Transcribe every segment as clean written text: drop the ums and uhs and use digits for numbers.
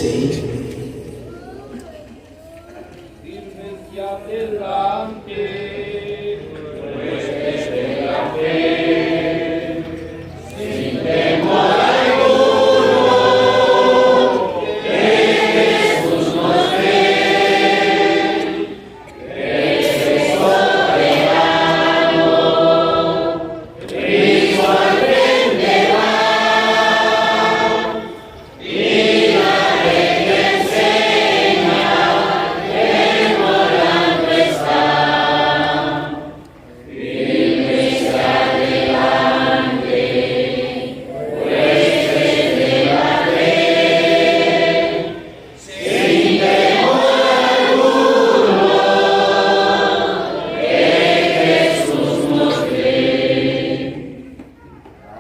Sí. Virgen que adelante, pues desde la fe, sin temor alguno, que Jesús nos ve, ese soberano, Cristo al frente va, y la ley enseña, demorando está, firme se adelante, pues desde la fe, sin temor alguno, que Jesús nos ve.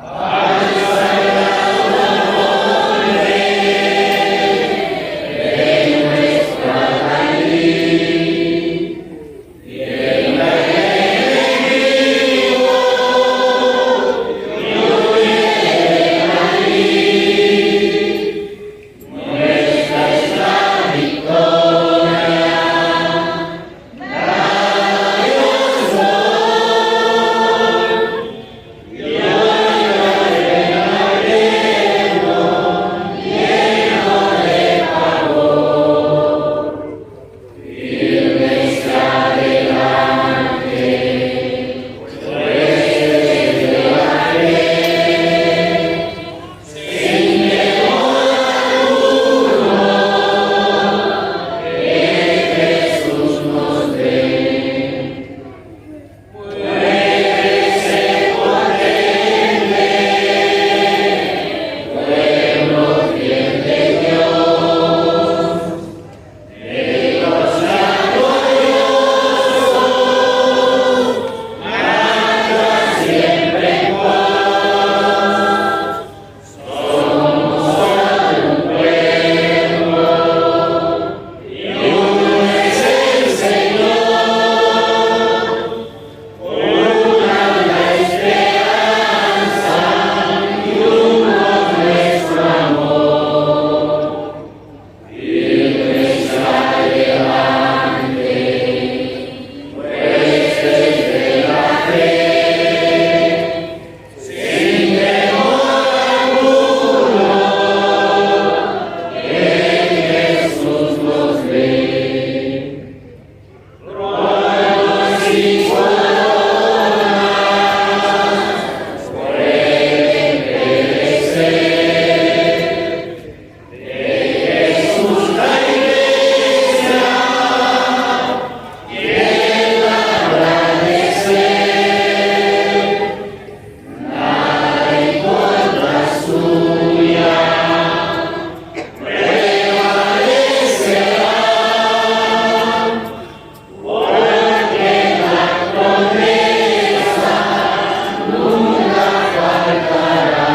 Al Salvador de nuestra raíz, y el enemigo, y huye la lid. Nuestra es la victoria, dada Dios hoy, y hoy reinaremos lleno de pavor. Firmes adelante, pues desde la fe, sin temor alguno, que Jesús nos ve. Muévese potente, pueblo fiel de Dios, de los gloriosos, marcha siempre en paz. Somos solo un pueblo, y uno es el Señor, una la esperanza, y uno nuestro amor. Firmes adelante, pues desde la fe, sin temor alguno, que Jesús nos ve. Tronos y coronas pueden perecer, de Jesús la Iglesia, y Él habrá de ser. Nada en contra suya prevalecerá, porque la promesa nunca faltará.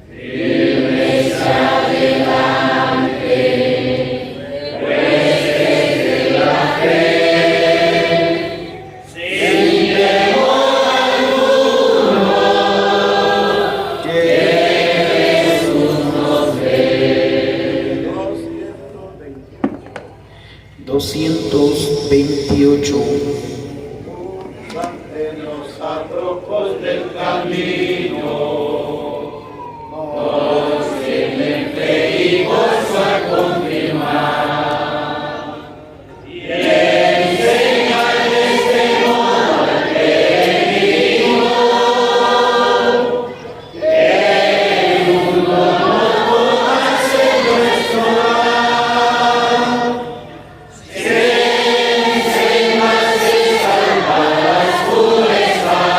Firmes adelante, pues desde la fe, sin temor alguno, que Jesús nos ve. 228. Ante los atrocos del camino, nos tienen fe y gozo a confirmar, y enseñarles de modo al peregrino, que el mundo no podrá ser nuestro hogar. Sin más de salvar las purezas,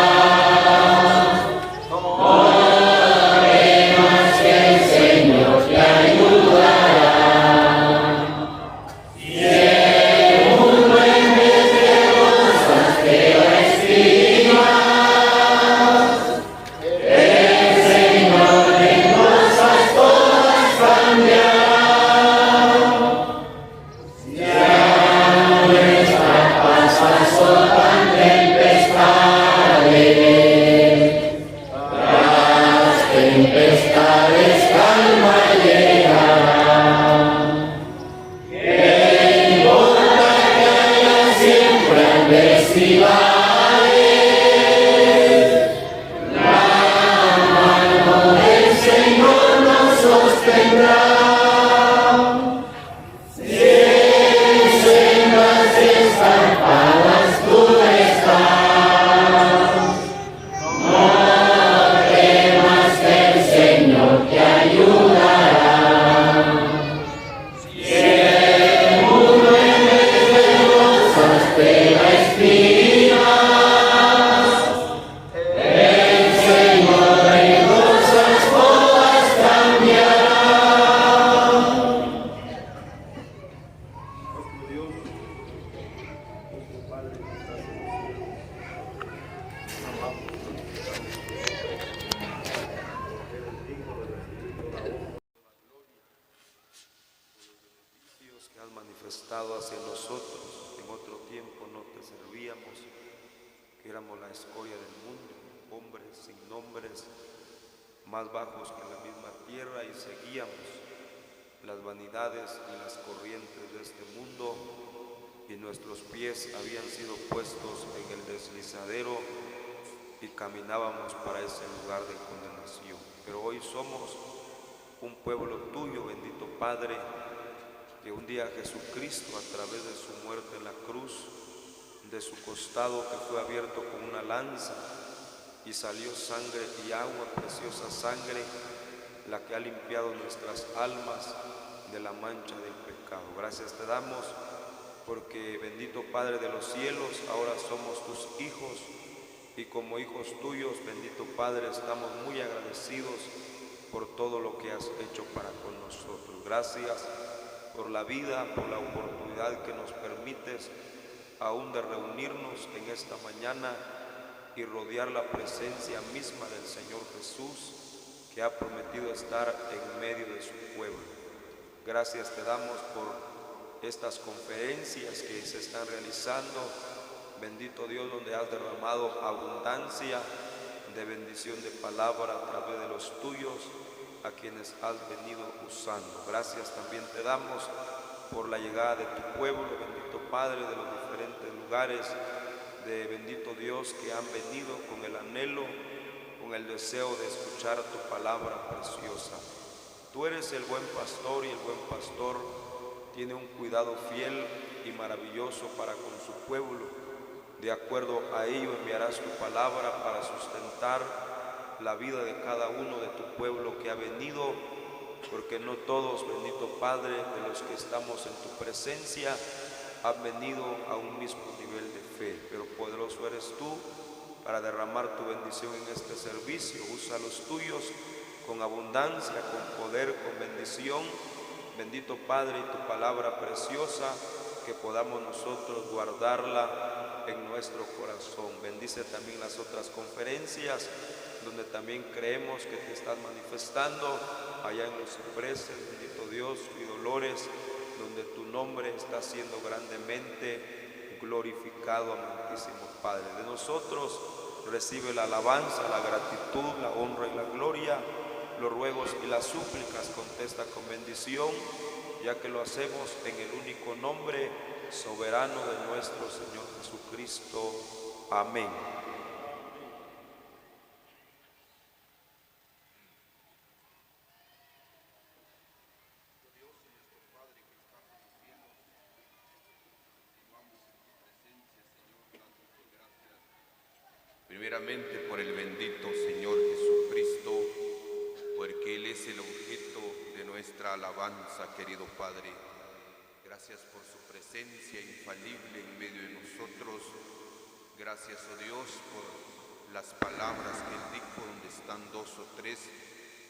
te has manifestado hacia nosotros. En otro tiempo no te servíamos, que éramos la escoria del mundo, hombres sin nombres, más bajos que la misma tierra, y seguíamos las vanidades y las corrientes de este mundo, y nuestros pies habían sido puestos en el deslizadero y caminábamos para ese lugar de condenación. Pero hoy somos un pueblo tuyo, bendito Padre, que un día Jesucristo, a través de su muerte en la cruz, de su costado que fue abierto con una lanza, y salió sangre y agua, preciosa sangre, la que ha limpiado nuestras almas de la mancha del pecado. Gracias te damos porque, bendito Padre de los cielos, ahora somos tus hijos, y como hijos tuyos, bendito Padre, estamos muy agradecidos por todo lo que has hecho para con nosotros. Gracias por la vida, por la oportunidad que nos permites aún de reunirnos en esta mañana y rodear la presencia misma del Señor Jesús, que ha prometido estar en medio de su pueblo. Gracias te damos por estas conferencias que se están realizando, bendito Dios, donde has derramado abundancia de bendición de palabra a través de los tuyos, a quienes has venido usando. Gracias también te damos por la llegada de tu pueblo, bendito Padre, de los diferentes lugares, de bendito Dios, que han venido con el anhelo, con el deseo de escuchar tu palabra preciosa. Tú eres el buen pastor, y el buen pastor tiene un cuidado fiel y maravilloso para con su pueblo. De acuerdo a ello enviarás tu palabra para sustentar la vida de cada uno de tu pueblo que ha venido, porque no todos, bendito Padre, de los que estamos en tu presencia han venido a un mismo nivel de fe, pero poderoso eres tú para derramar tu bendición en este servicio. Usa los tuyos con abundancia, con poder, con bendición, bendito Padre, y tu palabra preciosa, que podamos nosotros guardarla en nuestro corazón. Bendice también las otras conferencias, donde también creemos que te estás manifestando, allá en los cipreses, bendito Dios, y Dolores, donde tu nombre está siendo grandemente glorificado, amantísimo Padre. De nosotros recibe la alabanza, la gratitud, la honra y la gloria, los ruegos y las súplicas contesta con bendición, ya que lo hacemos en el único nombre soberano de nuestro Señor Jesucristo. Amén. Primeramente por el bendito Señor Jesucristo, porque Él es el objeto de nuestra alabanza, querido Padre. Gracias por su presencia infalible en medio de nosotros. Gracias, oh Dios, por las palabras que Él dijo: donde están dos o tres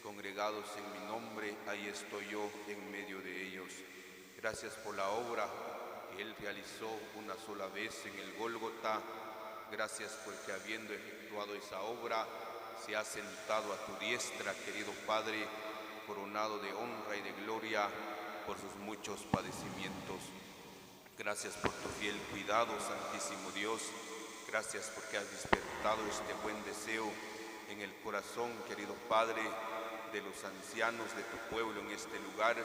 congregados en mi nombre, ahí estoy yo en medio de ellos. Gracias por la obra que Él realizó una sola vez en el Gólgota. Gracias porque, habiendo efectuado esa obra, se ha sentado a tu diestra, querido Padre, coronado de honra y de gloria por sus muchos padecimientos. Gracias por tu fiel cuidado, Santísimo Dios. Gracias porque has despertado este buen deseo en el corazón, querido Padre, de los ancianos de tu pueblo en este lugar,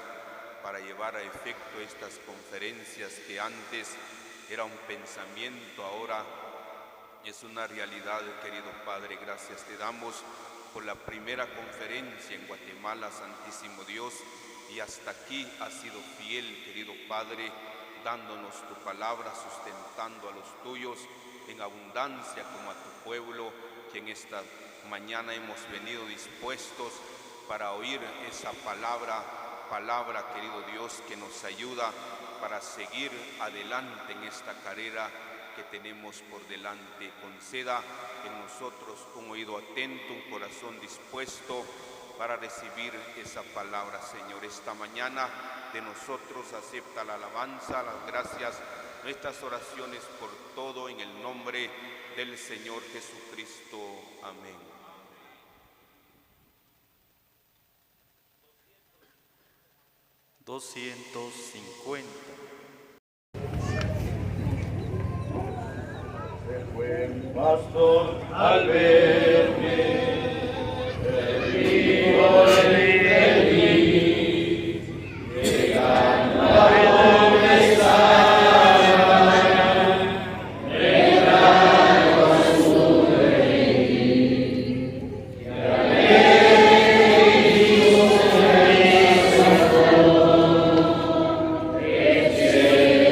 para llevar a efecto estas conferencias que antes era un pensamiento, ahora es una realidad, querido Padre. Gracias te damos por la primera conferencia en Guatemala, Santísimo Dios, y hasta aquí has sido fiel, querido Padre, dándonos tu palabra, sustentando a los tuyos en abundancia como a tu pueblo, que en esta mañana hemos venido dispuestos para oír esa palabra, querido Dios, que nos ayuda para seguir adelante en esta carrera que tenemos por delante. Conceda en nosotros un oído atento, un corazón dispuesto para recibir esa palabra, Señor. Esta mañana de nosotros acepta la alabanza, las gracias, nuestras oraciones por todo, en el nombre del Señor Jesucristo. Amén. 250. El buen pastor al verme, el vivo el feliz, llegando a donde estaba, entrando a su redil, y alegre y su corazón, el cielo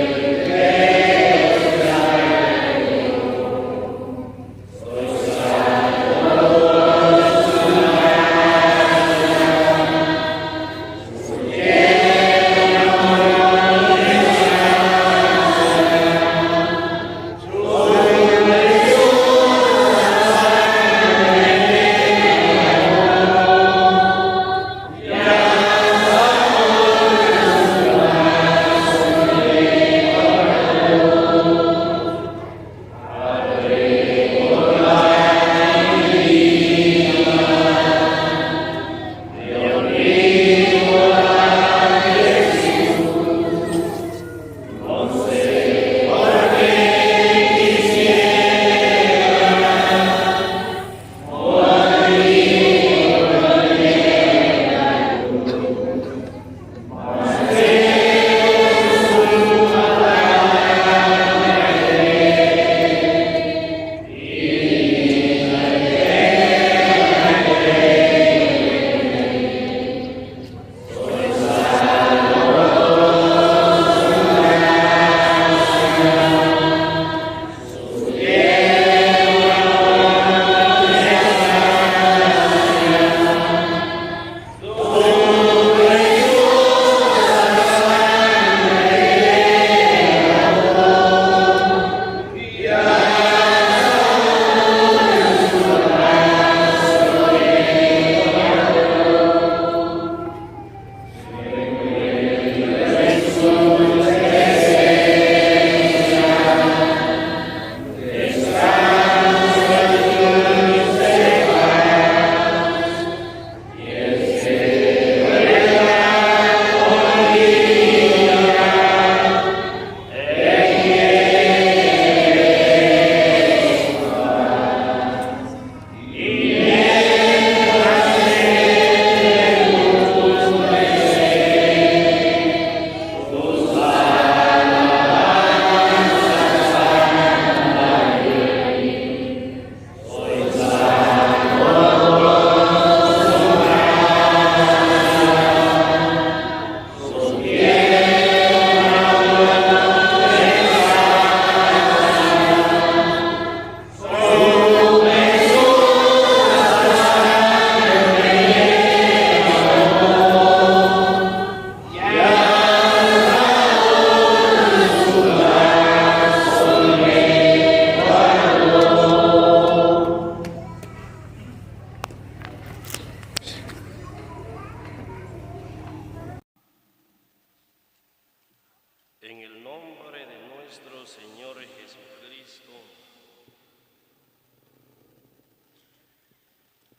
En el nombre de nuestro Señor Jesucristo,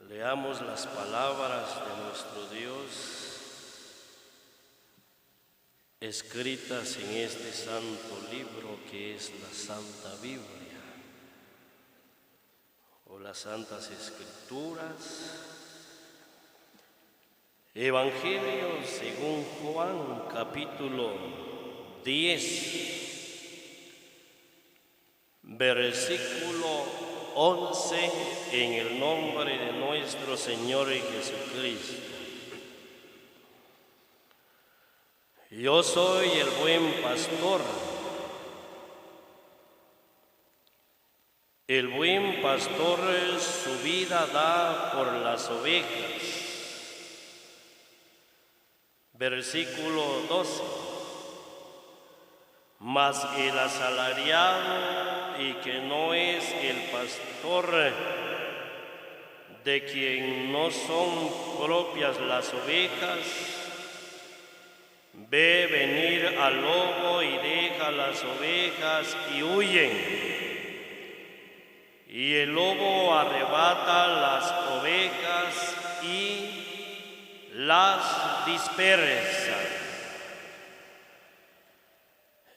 leamos las palabras de nuestro Dios escritas en este santo libro que es la Santa Biblia o las Santas Escrituras. Evangelio según Juan, capítulo 10, versículo 11, en el nombre de nuestro Señor Jesucristo. Yo soy el buen pastor. El buen pastor su vida da por las ovejas. Versículo 12. Mas el asalariado y que no es el pastor, de quien no son propias las ovejas, ve venir al lobo y deja las ovejas y huyen. Y el lobo arrebata las ovejas y las dispersa.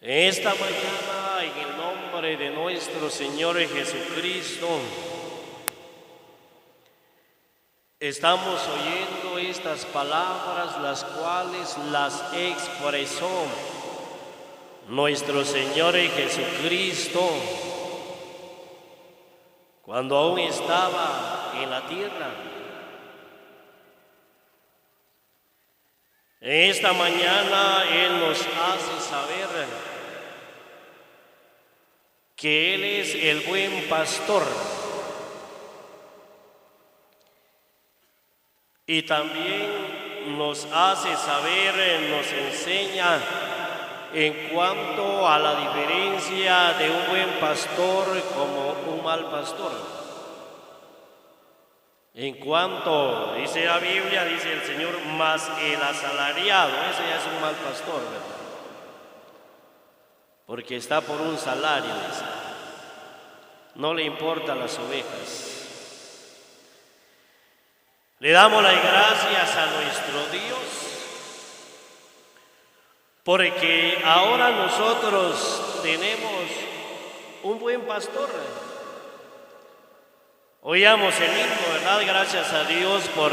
Esta mañana, en el nombre de nuestro Señor Jesucristo, estamos oyendo estas palabras, las cuales las expresó nuestro Señor Jesucristo cuando aún estaba en la tierra. Esta mañana Él nos hace saber que Él es el buen pastor. Y también nos hace saber, nos enseña en cuanto a la diferencia de un buen pastor como un mal pastor. En cuanto, dice la Biblia, dice el Señor, más el asalariado, ese ya es un mal pastor, ¿verdad? Porque está por un salario, dice. No le importan las ovejas. Le damos las gracias a nuestro Dios, porque ahora nosotros tenemos un buen pastor. Oíamos el himno, ¿verdad? Gracias a Dios por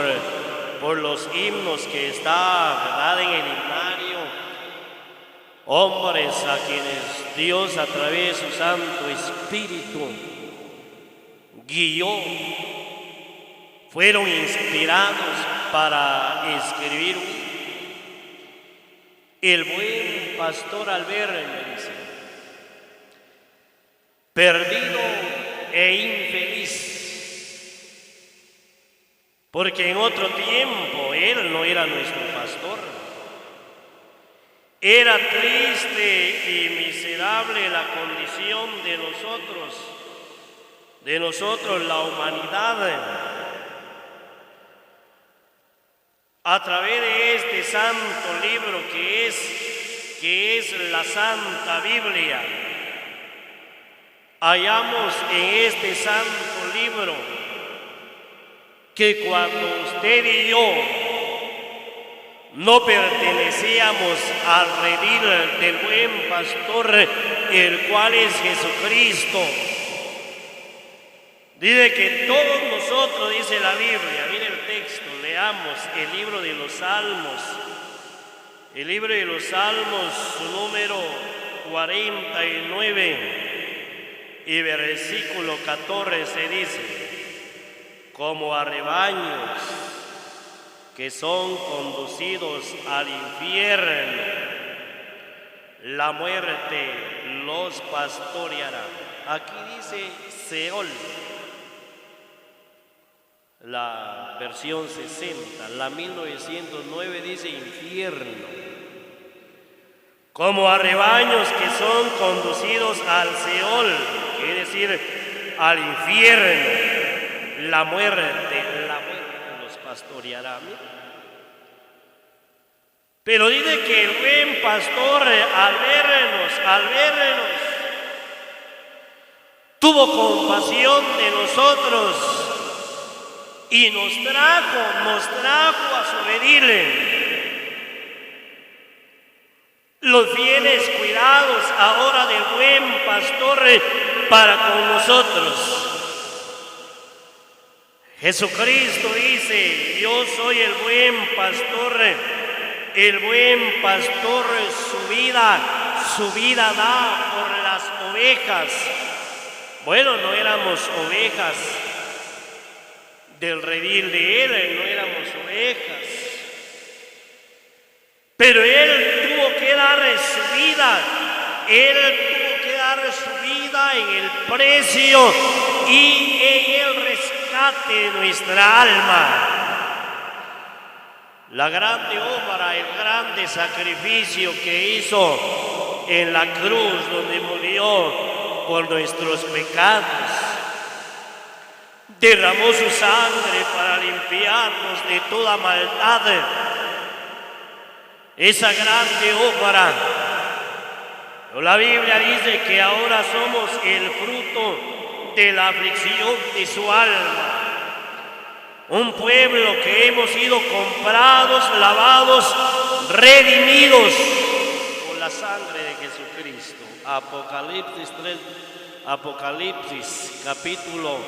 los himnos que está, ¿verdad?, en el himnario. Hombres a quienes Dios a través de su Santo Espíritu guió, fueron inspirados para escribir el buen pastor al verme, dice, perdido e infeliz, porque en otro tiempo Él no era nuestro pastor. Era triste y miserable la condición de nosotros la humanidad. A través de este santo libro que es la Santa Biblia, hallamos en este santo libro que cuando usted y yo no pertenecíamos al redil del buen pastor, el cual es Jesucristo, dice que todos nosotros, dice la Biblia, mire el texto, leamos el libro de los Salmos, su número 49 y versículo 14 dice: como a rebaños que son conducidos al infierno, la muerte los pastoreará. Aquí dice Seol, la versión 60, la 1909 dice infierno. Como a rebaños que son conducidos al Seol, quiere decir al infierno, la muerte los pastoreará. Pero dice que el buen pastor al vernos, tuvo compasión de nosotros y nos trajo a su redil. Los fieles cuidados ahora del buen pastor para con nosotros. Jesucristo dice: yo soy el buen pastor su vida da por las ovejas. Bueno, no éramos ovejas del redil de Él, no éramos ovejas, pero Él tuvo que dar su vida en el precio y en el rescate de nuestra alma. La grande obra, el grande sacrificio que hizo en la cruz, donde murió por nuestros pecados, derramó su sangre para limpiarnos de toda maldad. Esa grande obra, la Biblia dice que ahora somos el fruto de la aflicción de su alma. Un pueblo que hemos sido comprados, lavados, redimidos por la sangre de Jesucristo. Apocalipsis capítulo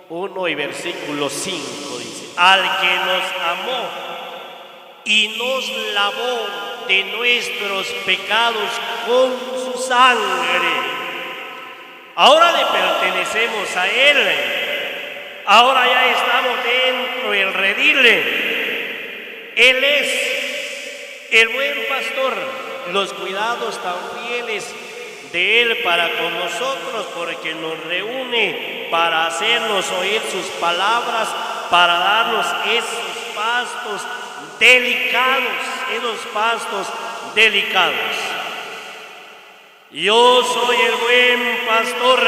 1 y versículo 5 dice: al que nos amó y nos lavó de nuestros pecados con su sangre. Ahora le pertenecemos a Él. Ahora ya estamos dentro del redil. Él es el buen pastor. Los cuidados tan fieles de Él para con nosotros, porque nos reúne para hacernos oír sus palabras, para darnos esos pastos delicados. Yo soy el buen pastor.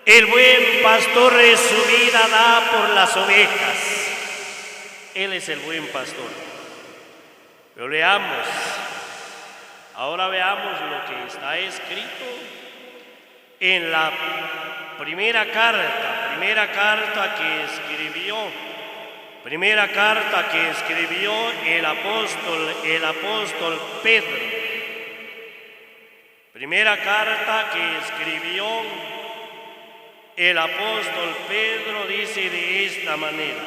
El buen pastor su vida da por las ovejas. Él es el buen pastor. Pero ahora veamos lo que está escrito en la primera carta que escribió el apóstol Pedro. Primera carta que escribió el apóstol Pedro dice de esta manera.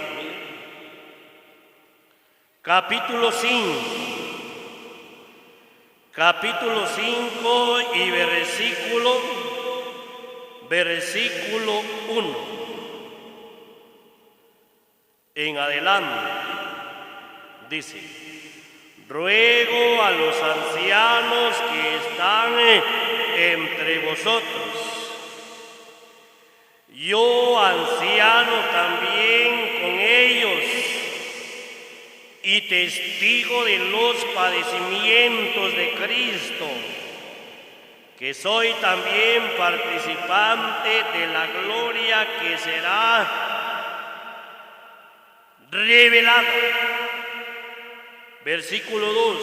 Capítulo 5 y versículo 1 en adelante dice: ruego a los ancianos que están entre vosotros, yo anciano también con ellos y testigo de los padecimientos de Cristo, que soy también participante de la gloria que será revelada. Versículo 2: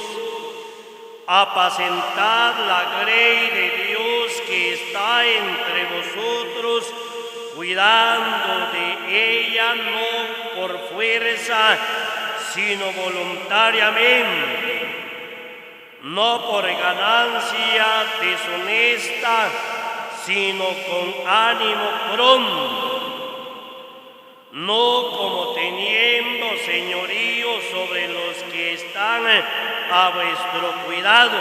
apacentad la grey de Dios que está entre vosotros, cuidando de ella no por fuerza, sino voluntariamente, no por ganancia deshonesta, sino con ánimo pronto, no como teniendo señorío sobre los que están a vuestro cuidado,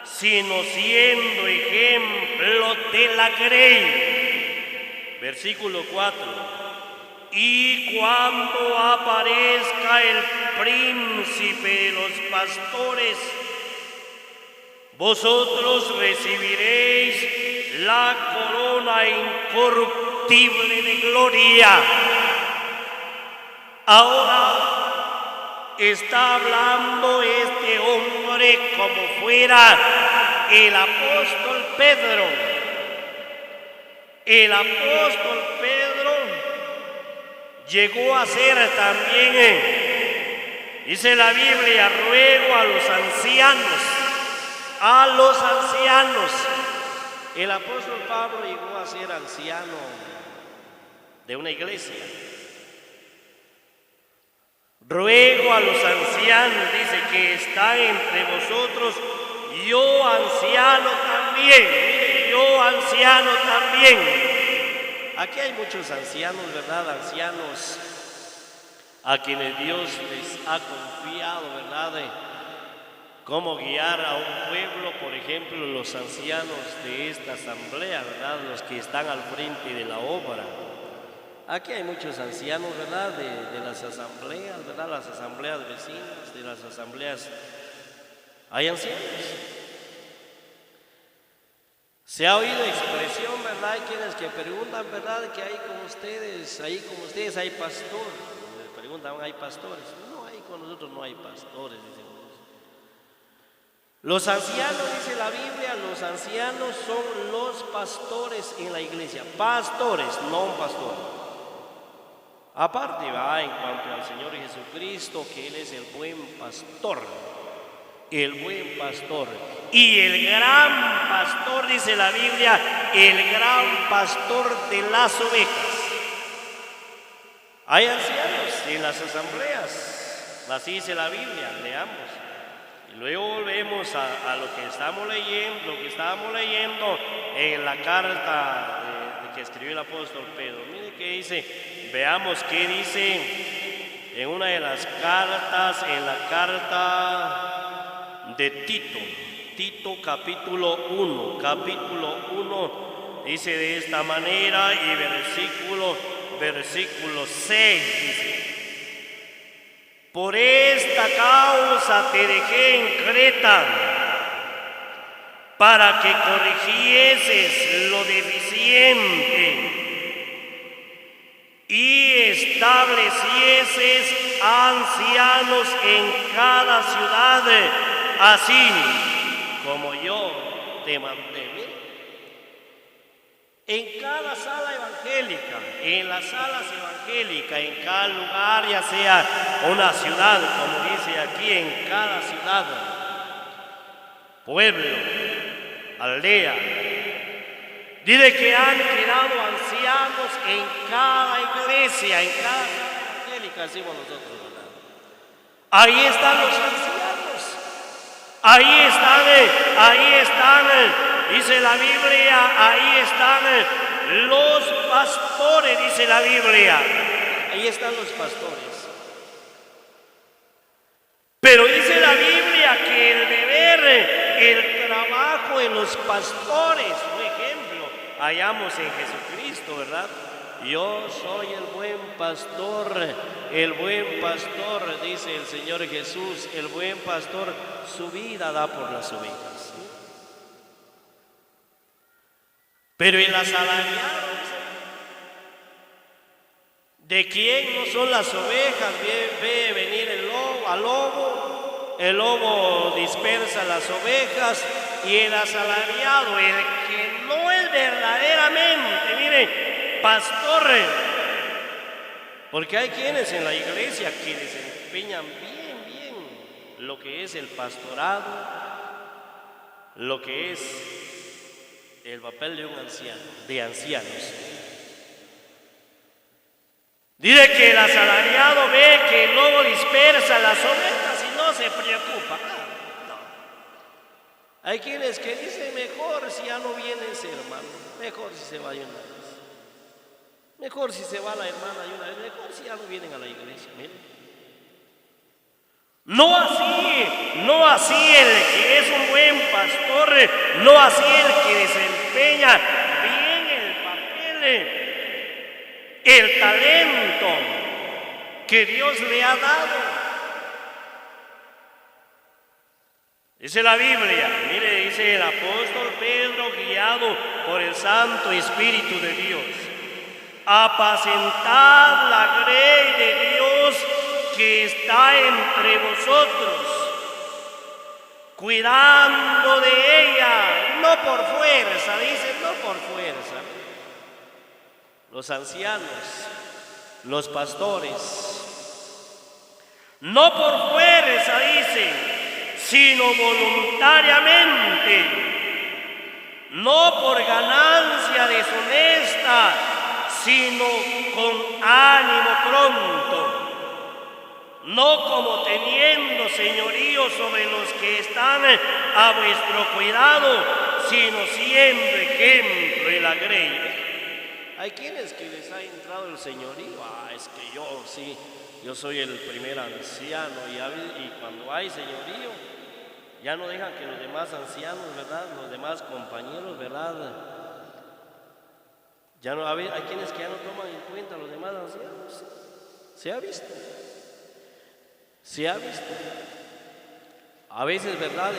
sino siendo ejemplo de la grey. Versículo 4: y cuando aparezca el príncipe de los pastores, vosotros recibiréis la corona incorruptible de gloria. Ahora está hablando este hombre como fuera el apóstol Pedro. El apóstol Pedro llegó a ser también, dice la Biblia, ruego a los ancianos. El apóstol Pablo llegó a ser anciano de una iglesia. Ruego a los ancianos, dice, que están entre vosotros, yo anciano también. Aquí hay muchos ancianos, ¿verdad? Ancianos a quienes Dios les ha confiado, ¿verdad? Cómo guiar a un pueblo, por ejemplo, los ancianos de esta asamblea, ¿verdad? Los que están al frente de la obra. Aquí hay muchos ancianos, ¿verdad? De las asambleas, ¿verdad? Las asambleas vecinas, de las asambleas. Hay ancianos. Se ha oído expresión, ¿verdad? Hay quienes que preguntan, ¿verdad? Que ahí como ustedes hay pastor. Les preguntan, ¿hay pastores? No, ahí con nosotros no hay pastores, dicen. Los ancianos, dice la Biblia, los ancianos son los pastores en la iglesia. Pastores, no un pastor. Aparte, va, en cuanto al Señor Jesucristo, que Él es el buen pastor. El buen pastor. Y el gran pastor, dice la Biblia, el gran pastor de las ovejas. Hay ancianos en las asambleas. Así dice la Biblia, leamos. Y luego volvemos a lo que estábamos leyendo en la carta que escribió el apóstol Pedro. Mire qué dice, veamos qué dice en una de las cartas, en la carta de Tito capítulo 1, dice de esta manera, y versículo 6 dice: por esta causa te dejé en Creta, para que corrigieses lo deficiente y establecieses ancianos en cada ciudad, así como yo te mandé. En cada sala evangélica, en las salas evangélicas, en cada lugar, ya sea una ciudad, como dice aquí, en cada ciudad, pueblo, aldea, dice que han quedado ancianos en cada iglesia, en cada sala evangélica, decimos nosotros, ¿verdad? Ahí están los ancianos, ahí están, dice la Biblia, ahí están los pastores, dice la Biblia. Ahí están los pastores. Pero dice la Biblia que el deber, el trabajo en los pastores, por ejemplo, hallamos en Jesucristo, ¿verdad? Yo soy el buen pastor, dice el Señor Jesús, el buen pastor su vida da por las ovejas. Pero el asalariado, ¿de quién no son las ovejas? Ve venir el lobo dispersa las ovejas, y el asalariado, el que no es verdaderamente, mire, pastor, porque hay quienes en la iglesia que desempeñan bien lo que es el pastorado, lo que es el papel de un anciano, de ancianos. Dice que el asalariado ve que el lobo dispersa las ovejas y no se preocupa. No. Hay quienes que dicen, mejor si ya no viene ese hermano, mejor si se va de una vez, mejor si se va la hermana de una vez, mejor si ya no vienen a la iglesia. Miren. No así el que es un buen pastor, no así el que desempeña bien el papel, el talento que Dios le ha dado. Dice la Biblia, mire, dice el apóstol Pedro, guiado por el Santo Espíritu de Dios: apacentad la grey de Dios que está entre vosotros, cuidando de ella, no por fuerza, dice, no por fuerza. Los ancianos, los pastores, no por fuerza, dice, sino voluntariamente, no por ganancia deshonesta, sino con ánimo pronto, no como teniendo señorío sobre los que están a vuestro cuidado, sino siendo ejemplo en la grey. Hay quienes que les ha entrado el señorío, es que yo soy el primer anciano, y cuando hay señorío, ya no dejan que los demás ancianos, ¿verdad?, los demás compañeros, ¿verdad?, ya no, hay quienes que ya no toman en cuenta a los demás ancianos. Se ha visto. A veces, ¿verdad?,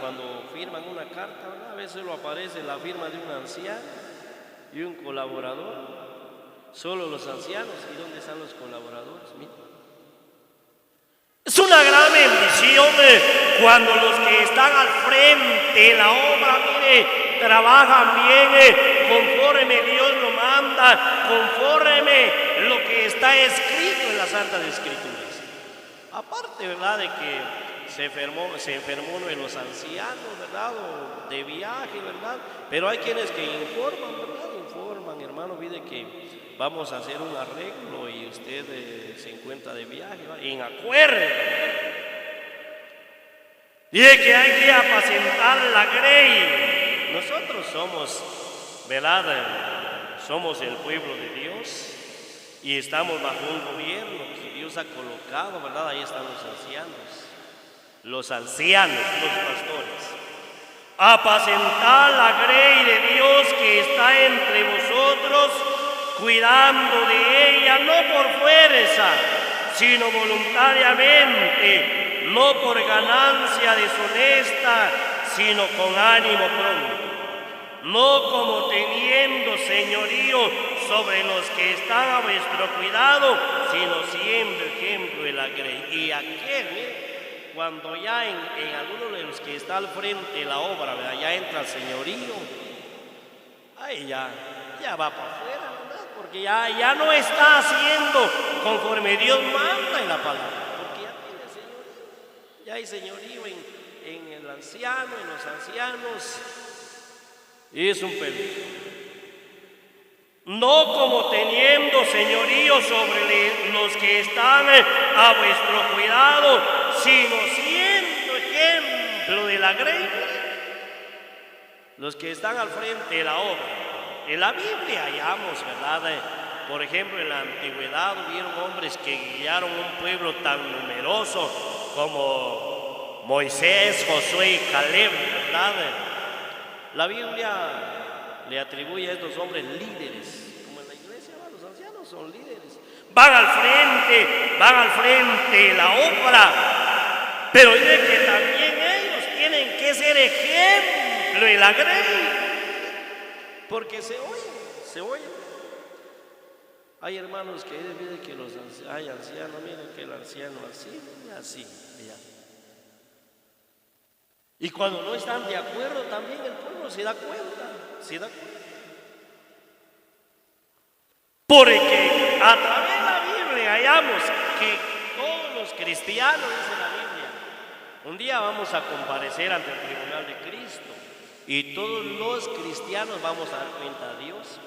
cuando firman una carta, ¿verdad?, a veces solo aparece la firma de un anciano y un colaborador. Solo los ancianos. ¿Y dónde están los colaboradores? Mira. Es una gran bendición cuando los que están al frente de la obra, mire, trabajan bien conforme Dios lo manda, conforme lo que está escrito en las Santas Escrituras. Aparte, ¿verdad?, de que se enfermó uno de los ancianos, ¿verdad?, o de viaje, ¿verdad?, pero hay quienes que informan, ¿verdad?, informan, hermano, mire que vamos a hacer un arreglo y usted se encuentra de viaje, ¿va? En acuerdo. Dice que hay que apacentar la grey. Nosotros somos, ¿verdad? Somos el pueblo de Dios y estamos bajo un gobierno que Dios ha colocado, ¿verdad? Ahí están los ancianos, los pastores. Apacentar la grey de Dios que está entre vosotros, cuidando de ella, no por fuerza, sino voluntariamente, no por ganancia deshonesta, sino con ánimo pronto, no como teniendo señorío sobre los que están a vuestro cuidado, sino siendo ejemplo de la grey. Y aquel, mire, cuando ya en alguno de los que está al frente de la obra, ¿verdad? Ya entra el señorío, ahí ya va para afuera, ¿verdad? Porque ya no está haciendo conforme Dios manda en la palabra, porque ya tiene señorío, ya hay señorío en el anciano, en los ancianos, y es un peligro. No como teniendo señorío sobre los que están a vuestro cuidado, sino siendo ejemplo de la grey, los que están al frente de la obra. En la Biblia hallamos, ¿verdad? Por ejemplo, en la antigüedad hubieron hombres que guiaron un pueblo tan numeroso como Moisés, Josué y Caleb, ¿verdad? La Biblia le atribuye a estos hombres líderes, como en la iglesia, los ancianos son líderes. Van al frente de la obra, pero dice que también ellos tienen que ser ejemplo de la grey, porque se oyen. Hay hermanos que dicen que hay ancianos, miren que el anciano así. Y cuando no están de acuerdo, también el pueblo se da cuenta. Porque a través de la Biblia hallamos que todos los cristianos, dice la Biblia, un día vamos a comparecer ante el tribunal de Cristo y todos los cristianos vamos a dar cuenta a Dios.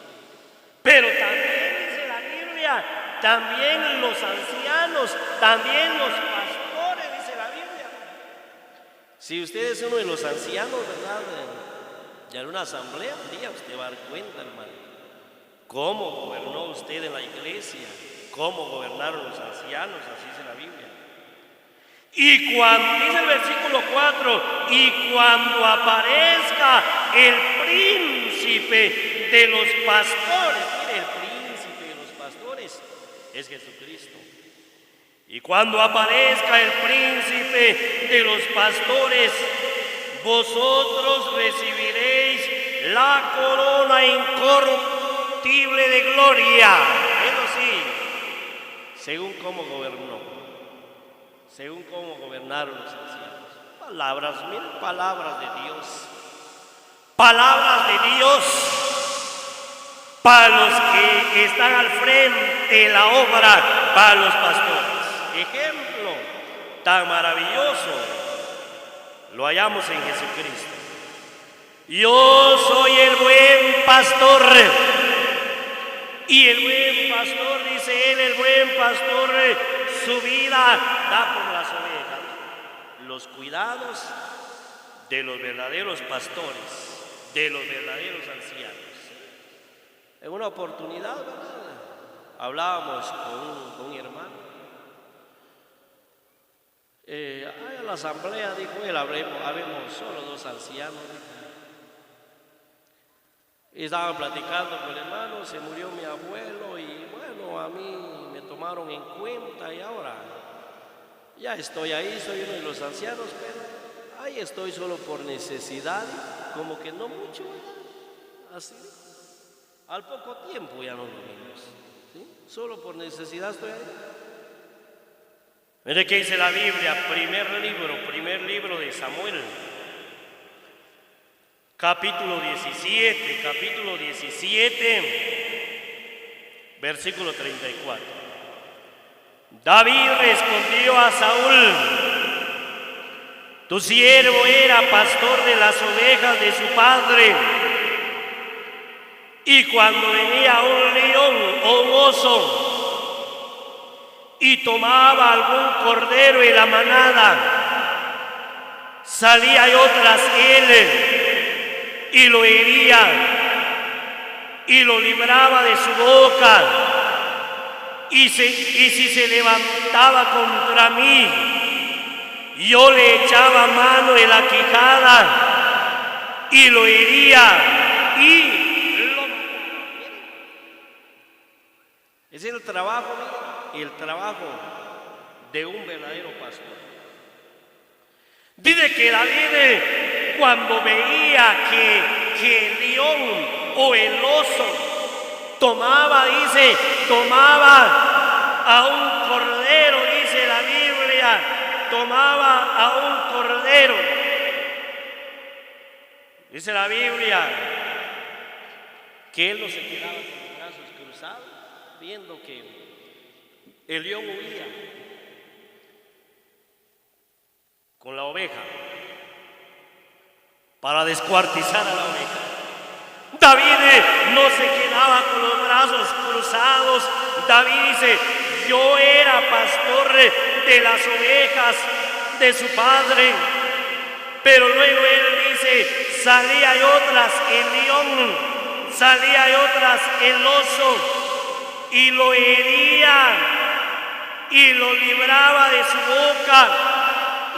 Pero también dice la Biblia, también los ancianos, también los pastores, dice la Biblia. Si usted es uno de los ancianos, ¿verdad? Y en una asamblea, un día usted va a dar cuenta, hermano, cómo gobernó usted en la iglesia, cómo gobernaron los ancianos, así dice la Biblia. Y cuando, dice el versículo 4, y cuando aparezca el príncipe de los pastores, mire, el príncipe de los pastores es Jesucristo. Y cuando aparezca el príncipe de los pastores, vosotros recibiréis la corona incorruptible de gloria. Eso sí, según cómo gobernó, según cómo gobernaron los ancianos. Palabras, miren, palabras de Dios. Palabras de Dios para los que están al frente de la obra, para los pastores. Ejemplo tan maravilloso lo hallamos en Jesucristo. Yo soy el buen pastor. Y el buen pastor, dice él, el buen pastor, su vida da por las ovejas. Los cuidados de los verdaderos pastores, de los verdaderos ancianos. En una oportunidad, ¿verdad? Hablábamos con un hermano. A la asamblea, dijo él, habemos solo 2 ancianos. Y estaban platicando con el hermano, se murió mi abuelo y bueno, a mí me tomaron en cuenta y ahora ya estoy ahí, soy uno de los ancianos, pero ahí estoy solo por necesidad, como que no mucho, ¿verdad? Así, al poco tiempo ya nos vimos, ¿sí? Solo por necesidad estoy ahí. Mire qué dice la Biblia, primer libro de Samuel, capítulo 17, versículo 34. David respondió a Saúl: tu siervo era pastor de las ovejas de su padre. Y cuando venía un león o un oso y tomaba algún cordero en la manada, salía yo tras él y lo hería y lo libraba de su boca. Y si se levantaba contra mí, yo le echaba mano en la quijada y lo hería y lo mataba. Es el trabajo de un verdadero pastor. Dice que David, cuando veía que el león o el oso tomaba a un cordero, dice la Biblia, tomaba a un cordero. Dice la Biblia que él no se quedaba con los brazos cruzados, viendo que el león huía con la oveja para descuartizar a la oveja. David no se quedaba con los brazos cruzados. David dice: yo era pastor de las ovejas de su padre. Pero luego él dice: salía yo tras el león, salía yo tras el oso, y lo hería y lo libraba de su boca.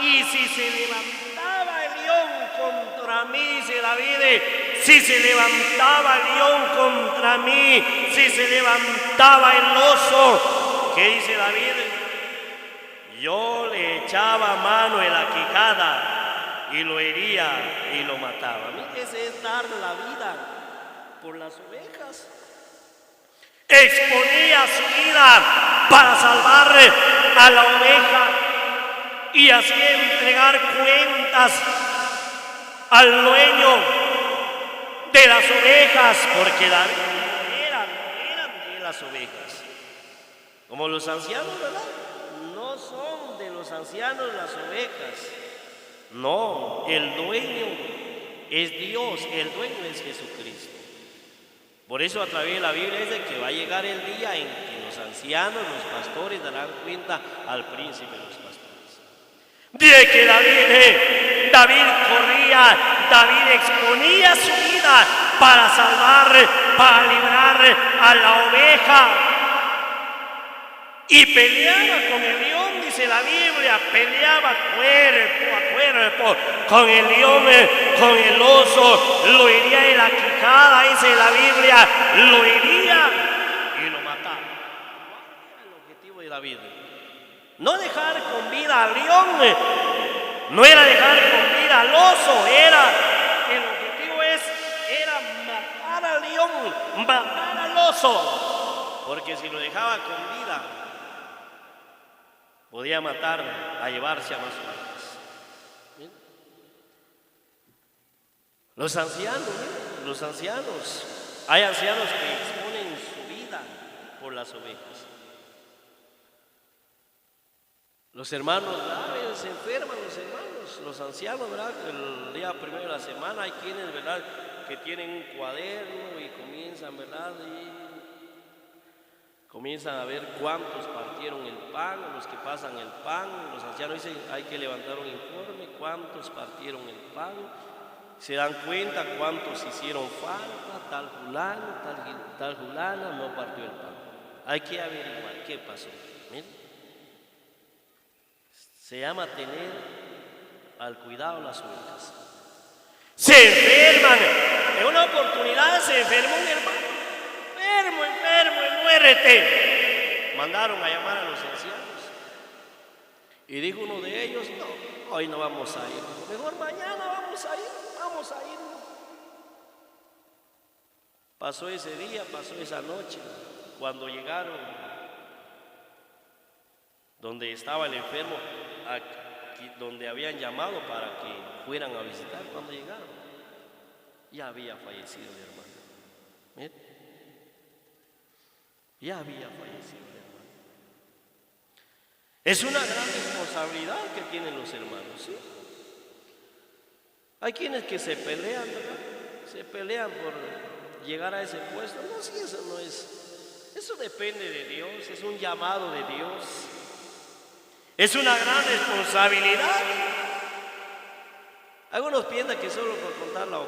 Y si se levantaba el león contra mí, dice David, si se levantaba el león contra mí, si se levantaba el oso, ¿qué dice David? Yo le echaba mano en la quijada y lo hería y lo mataba. Ese es dar la vida por las ovejas. Exponía su vida para salvar a la oveja y así entregar cuentas al dueño de las ovejas, porque no eran de las ovejas, como los ancianos, ¿verdad? No son de los ancianos las ovejas. No, el dueño es Dios, el dueño es Jesucristo. Por eso a través de la Biblia dice que va a llegar el día en que los ancianos, los pastores darán cuenta al príncipe de los pastores. Dice que David corría, David exponía su vida para salvar, para librar a la oveja. Y peleaba con el león, dice la Biblia, peleaba cuerpo a cuerpo con el león, con el oso, lo hería en la quijada, dice la Biblia, lo hería y lo mataba. ¿Cuál era el objetivo de David? No dejar con vida al león, no era dejar con vida al oso, el objetivo era matar al león, matar al oso, porque si lo dejaba con vida, podía matar, a llevarse a más ovejas. Los ancianos, hay ancianos que exponen su vida por las ovejas. Los hermanos graves se enferman, los ancianos, ¿verdad? El día primero de la semana hay quienes, ¿verdad?, que tienen un cuaderno y comienzan, ¿verdad?, comienzan a ver cuántos partieron el pan, los que pasan el pan. Los ancianos dicen: hay que levantar un informe, cuántos partieron el pan. Se dan cuenta cuántos hicieron falta, tal fulano, tal fulana no partió el pan. Hay que averiguar qué pasó. ¿Miren? Se llama tener al cuidado las ovejas. Se enferman. En una oportunidad se enfermó un hermano. Enfermo, muérete. Mandaron a llamar a los ancianos. Y dijo uno de ellos: no, hoy no vamos a ir. Mejor mañana vamos a ir. Pasó ese día, pasó esa noche. Cuando llegaron donde estaba el enfermo, donde habían llamado para que fueran a visitar, cuando llegaron, ya había fallecido el hermano. ¿Miren? Ya había fallecido el hermano. Es una gran responsabilidad que tienen los hermanos, ¿sí? Hay quienes que se pelean, ¿verdad? Se pelean llegar a ese puesto. No, si eso no es, eso depende de Dios, es un llamado de Dios, es una gran responsabilidad. Algunos piensan que solo por contar la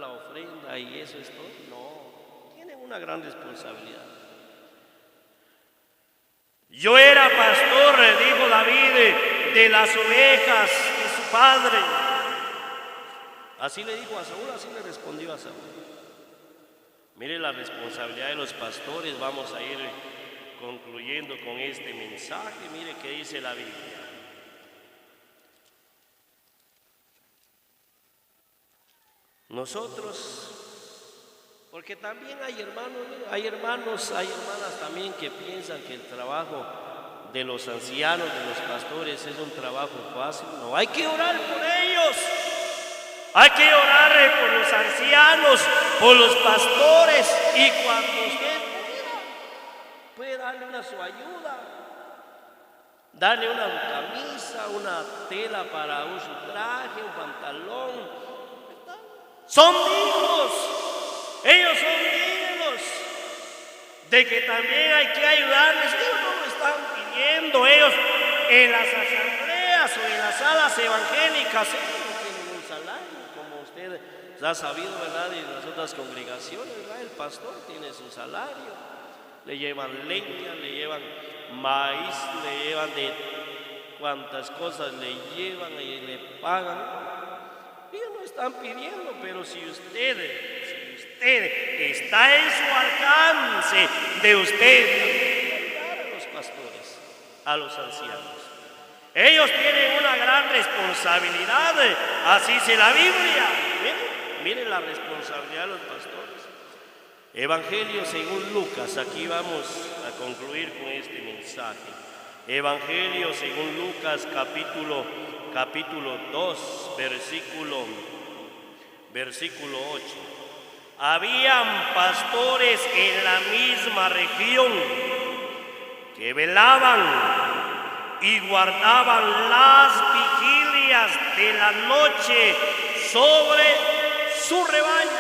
ofrenda y eso es todo. No, tienen una gran responsabilidad. Yo era pastor, dijo David, de las ovejas de su padre. Así le dijo a Saúl, así le respondió a Saúl. Mire la responsabilidad de los pastores. Vamos a ir concluyendo con este mensaje. Mire qué dice la Biblia. Nosotros, porque también hay hermanos, hay hermanas también que piensan que el trabajo de los ancianos, de los pastores, es un trabajo fácil. No, hay que orar por ellos. Hay que orar por los ancianos, por los pastores, y cuando usted puede darle una su ayuda, darle una camisa, una tela para un su traje, un pantalón. Son dignos, ellos son dignos de que también hay que ayudarles. Ellos no lo están pidiendo, ellos en las asambleas o en las salas evangélicas, ellos no tienen un salario, como usted ha sabido, ¿verdad? Y en las otras congregaciones, ¿verdad? El pastor tiene su salario, le llevan leña, le llevan maíz, le llevan de cuantas cosas le llevan y le pagan. Ellos no están pidiendo, pero si usted está en su alcance de usted ayudar a los pastores, a los ancianos. Ellos tienen una gran responsabilidad, así dice la Biblia. Miren la responsabilidad de los pastores. Evangelio según Lucas, aquí vamos a concluir con este mensaje. Evangelio según Lucas, capítulo 2, versículo 8. Habían pastores en la misma región que velaban y guardaban las vigilias de la noche sobre su rebaño.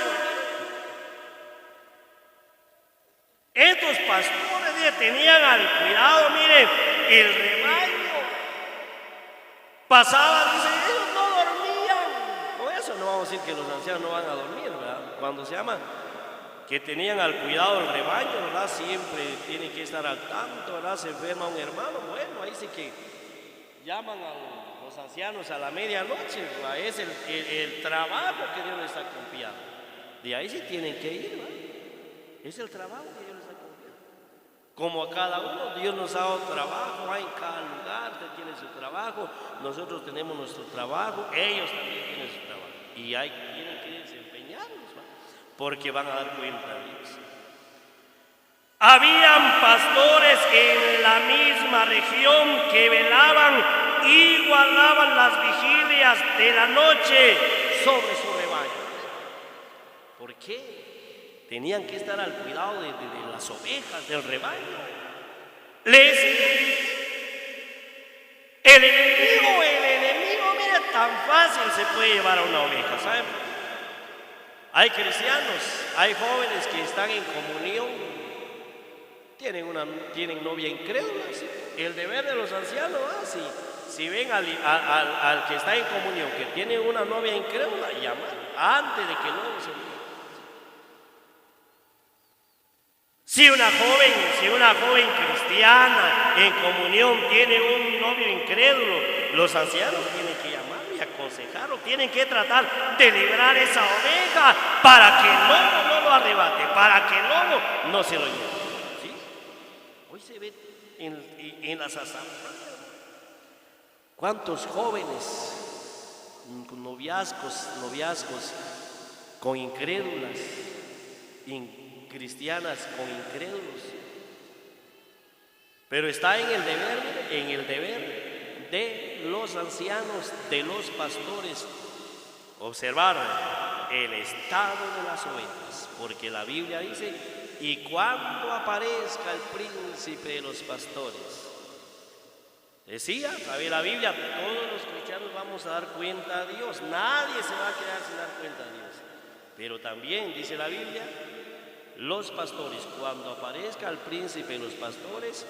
Estos pastores tenían al cuidado, miren, el rebaño. Pasaba, dice, ellos no dormían. Por eso no vamos a decir que los ancianos no van a dormir, ¿verdad? Cuando se llama que tenían al cuidado el rebaño, ¿verdad? Siempre tienen que estar al tanto, ¿verdad? Se enferma un hermano, bueno, ahí sí que llaman a los ancianos a la medianoche, ¿verdad? Es el trabajo que Dios les está confiando. De ahí sí tienen que ir, ¿verdad? Es el trabajo que Dios les está confiando. Como a cada uno, Dios nos ha dado trabajo, hay en cada lugar, usted tiene su trabajo, nosotros tenemos nuestro trabajo, ellos también tienen su trabajo. Y tienen que desempeñarlos, ¿verdad? Porque van a dar cuenta a Dios. Habían pastores en la misma región que velaban y guardaban las vigilias de la noche sobre su rebaño. ¿Por qué? Tenían que estar al cuidado de las ovejas, del rebaño. El enemigo, mira, tan fácil se puede llevar a una oveja, ¿saben? Hay cristianos, hay jóvenes que están en comunión, tienen novia incrédula. ¿Sí? El deber de los ancianos, si ven al que está en comunión, que tiene una novia incrédula, llaman antes de que luego se... Si una joven cristiana en comunión tiene un novio incrédulo, los ancianos tienen que llamarlo y aconsejarlo, tienen que tratar de librar esa oveja para que el lobo no lo arrebate, para que el lobo no se lo lleve. ¿Sí? Hoy se ve en las asambleas cuántos jóvenes con noviazgos con incrédulas, cristianas con incrédulos, pero está en el deber de los ancianos, de los pastores, observar el estado de las ovejas, porque la Biblia dice: y cuando aparezca el príncipe de los pastores. Decía, sabe la Biblia, todos los cristianos vamos a dar cuenta a Dios, nadie se va a quedar sin dar cuenta a Dios. Pero también dice la Biblia, los pastores, cuando aparezca el príncipe de los pastores,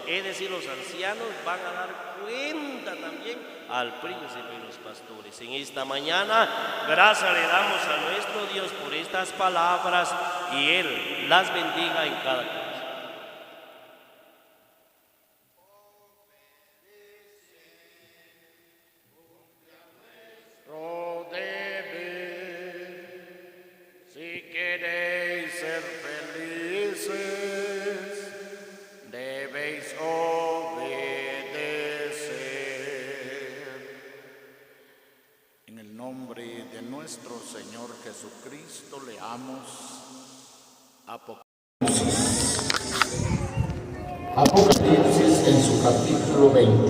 es decir, los ancianos, van a dar cuenta también al príncipe de los pastores. En esta mañana, gracias le damos a nuestro Dios por estas palabras y Él las bendiga en cada cosa. Si queréis ser felices, debéis obedecer. En el nombre de nuestro Señor Jesucristo leamos Apocalipsis en su capítulo 20.